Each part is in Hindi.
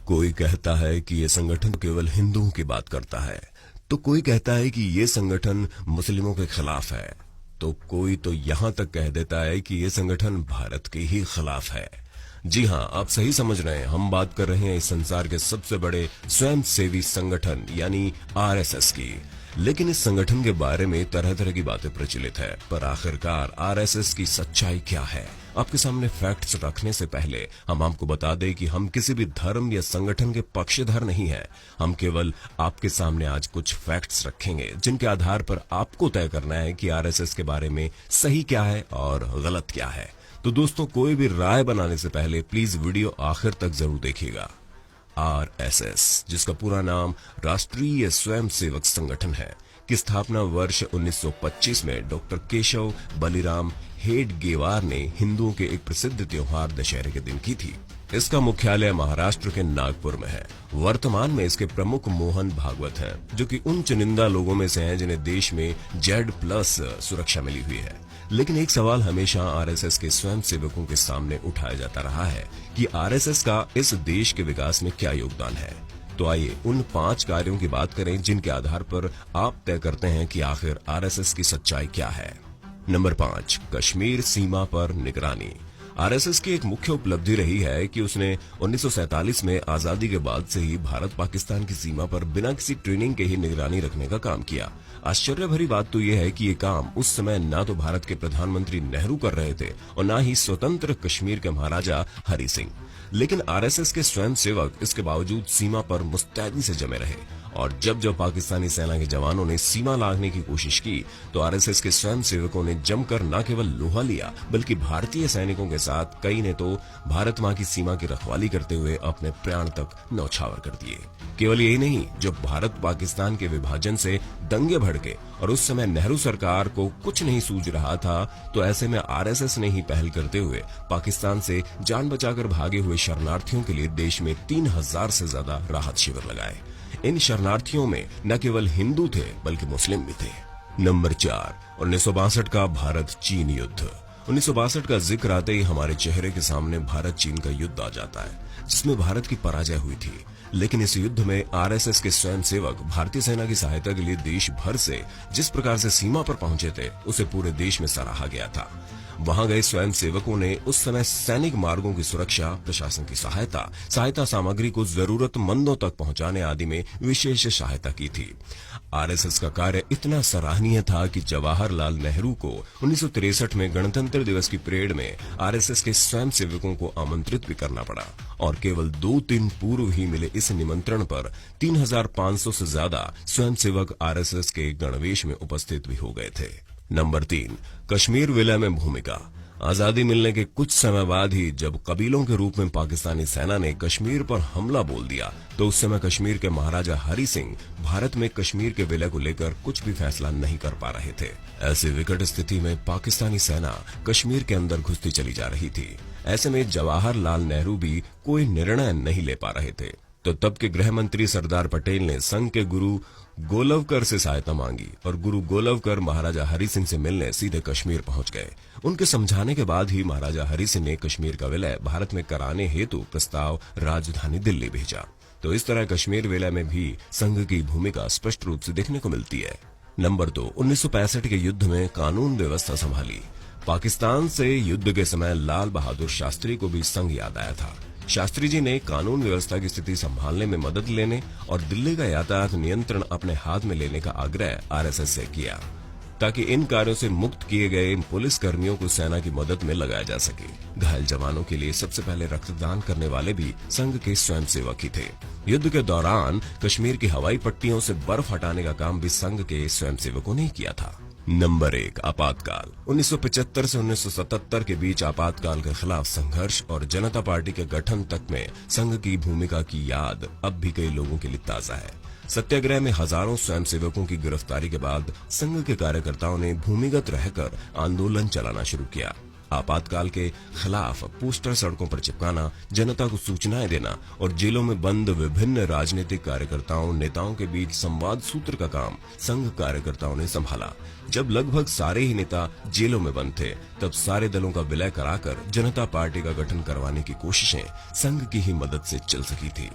कोई कहता है कि ये संगठन केवल हिंदुओं की बात करता है, तो कोई कहता है कि ये संगठन मुस्लिमों के खिलाफ है, तो कोई तो यहां तक कह देता है कि ये संगठन भारत के ही खिलाफ है। जी हां, आप सही समझ रहे हैं, हम बात कर रहे हैं इस संसार के सबसे बड़े स्वयंसेवी संगठन यानी आरएसएस की। लेकिन इस संगठन के बारे में तरह तरह की बातें प्रचलित है, पर आखिरकार आरएसएस की सच्चाई क्या है? आपके सामने फैक्ट्स रखने से पहले हम आपको बता दें कि हम किसी भी धर्म या संगठन के पक्षधर नहीं हैं। हम केवल आपके सामने आज कुछ फैक्ट्स रखेंगे जिनके आधार पर आपको तय करना है कि आरएसएस के बारे में सही क्या है और गलत क्या है। तो दोस्तों, कोई भी राय बनाने से पहले प्लीज वीडियो आखिर तक जरूर देखिएगा। आरएसएस, जिसका पूरा नाम राष्ट्रीय स्वयंसेवक संगठन है, की स्थापना वर्ष 1925 में डॉक्टर केशव बलिराम हेडगेवार ने हिंदुओं के एक प्रसिद्ध त्योहार दशहरे के दिन की थी। इसका मुख्यालय महाराष्ट्र के नागपुर में है। वर्तमान में इसके प्रमुख मोहन भागवत हैं, जो कि उन चुनिंदा लोगों में से हैं जिन्हें देश में Z+ सुरक्षा मिली हुई है। लेकिन एक सवाल हमेशा आरएसएस के स्वयंसेवकों के सामने उठाया जाता रहा है कि आरएसएस का इस देश के विकास में क्या योगदान है। तो आइए उन 5 कार्यों की बात करें जिनके आधार पर आप तय करते हैं कि आखिर आरएसएस की सच्चाई क्या है। नंबर 5, कश्मीर सीमा पर निगरानी। आरएसएस की एक मुख्य उपलब्धि रही है कि उसने 1947 में आजादी के बाद से ही भारत पाकिस्तान की सीमा पर बिना किसी ट्रेनिंग के ही निगरानी रखने का काम किया। आश्चर्य भरी बात तो यह है कि ये काम उस समय ना तो भारत के प्रधानमंत्री नेहरू कर रहे थे और ना ही स्वतंत्र कश्मीर के महाराजा हरि सिंह। लेकिन आरएसएस के स्वयंसेवक इसके बावजूद सीमा पर मुस्तैदी से जमे रहे, और जब जब पाकिस्तानी सेना के जवानों ने सीमा लांघने की कोशिश की तो आरएसएस के स्वयंसेवकों ने जमकर न केवल लोहा लिया, बल्कि भारतीय सैनिकों के साथ कई ने तो भारत मां की सीमा की रखवाली करते हुए अपने प्राण तक न्यौछावर कर दिए। केवल यही नहीं, जब भारत पाकिस्तान के विभाजन से दंगे भड़के और उस समय नेहरू सरकार को कुछ नहीं सूझ रहा था, तो ऐसे में आरएसएस ने ही पहल करते हुए पाकिस्तान से जान बचाकर भागे हुए शरणार्थियों के लिए देश में 3000 से ज्यादा राहत शिविर लगाए। इन शरणार्थियों में न केवल हिंदू थे बल्कि मुस्लिम भी थे। नंबर 4, 1962 का भारत चीन युद्ध। 1962 का जिक्र आते ही हमारे चेहरे के सामने भारत चीन का युद्ध आ जाता है, जिसमें भारत की पराजय हुई थी। लेकिन इस युद्ध में आरएसएस के स्वयंसेवक भारतीय सेना की सहायता के लिए देश भर से जिस प्रकार से सीमा पर पहुंचे थे, उसे पूरे देश में सराहा गया था। वहां गए स्वयंसेवकों ने उस समय सैनिक मार्गों की सुरक्षा, प्रशासन की सहायता सामग्री को जरूरतमंदों तक पहुंचाने आदि में विशेष सहायता की थी। आरएसएस का कार्य इतना सराहनीय था कि जवाहरलाल नेहरू को 1963 में गणतंत्र दिवस की परेड में आरएसएस के स्वयंसेवकों को आमंत्रित भी करना पड़ा, और केवल 2 दिन पूर्व ही मिले इस निमंत्रण पर 3500 से ज्यादा स्वयंसेवक आरएसएस के गणवेश में उपस्थित भी हो गए थे। नंबर 3, कश्मीर विलय में भूमिका। आजादी मिलने के कुछ समय बाद ही जब कबीलों के रूप में पाकिस्तानी सेना ने कश्मीर पर हमला बोल दिया, तो उस समय कश्मीर के महाराजा हरि सिंह भारत में कश्मीर के विलय को लेकर कुछ भी फैसला नहीं कर पा रहे थे। ऐसी विकट स्थिति में पाकिस्तानी सेना कश्मीर के अंदर घुसती चली जा रही थी। ऐसे में जवाहरलाल नेहरू भी कोई निर्णय नहीं ले पा रहे थे। तो तब के गृह मंत्री सरदार पटेल ने संघ के गुरु गोलवकर से सहायता मांगी, और गुरु गोलवकर महाराजा हरि सिंह से मिलने सीधे कश्मीर पहुंच गए। उनके समझाने के बाद ही महाराजा हरि सिंह ने कश्मीर का विलय भारत में कराने हेतु प्रस्ताव राजधानी दिल्ली भेजा। तो इस तरह कश्मीर विलय में भी संघ की भूमिका स्पष्ट रूप से देखने को मिलती है। नंबर 2, 1965 के युद्ध में कानून व्यवस्था संभाली। पाकिस्तान से युद्ध के समय लाल बहादुर शास्त्री को भी संघ याद आया था। शास्त्री जी ने कानून व्यवस्था की स्थिति संभालने में मदद लेने और दिल्ली का यातायात नियंत्रण अपने हाथ में लेने का आग्रह आरएसएस से किया, ताकि इन कार्यों से मुक्त किए गए पुलिस कर्मियों को सेना की मदद में लगाया जा सके। घायल जवानों के लिए सबसे पहले रक्तदान करने वाले भी संघ के स्वयंसेवक ही थे। युद्ध के दौरान कश्मीर की हवाई पट्टियों से बर्फ हटाने का काम भी संघ के स्वयंसेवकों ने किया था। नंबर 1, आपातकाल। 1975 से 1977 के बीच आपातकाल के खिलाफ संघर्ष और जनता पार्टी के गठन तक में संघ की भूमिका की याद अब भी कई लोगों के लिए ताजा है। सत्याग्रह में हजारों स्वयंसेवकों की गिरफ्तारी के बाद संघ के कार्यकर्ताओं ने भूमिगत रहकर आंदोलन चलाना शुरू किया। आपातकाल के खिलाफ पोस्टर सड़कों पर चिपकाना, जनता को सूचनाएं देना और जेलों में बंद विभिन्न राजनीतिक कार्यकर्ताओं नेताओं के बीच संवाद सूत्र का काम संघ कार्यकर्ताओं ने संभाला। जब लगभग सारे ही नेता जेलों में बंद थे, तब सारे दलों का विलय कराकर जनता पार्टी का गठन करवाने की कोशिशें संघ की ही मदद से चल सकी थी।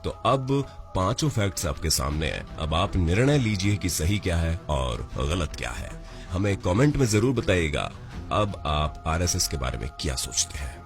तो अब पांचों फैक्ट्स आपके सामने हैं। अब आप निर्णय लीजिए कि सही क्या है और गलत क्या है। हमें कमेंट में जरूर बताइएगा अब आप आरएसएस के बारे में क्या सोचते हैं।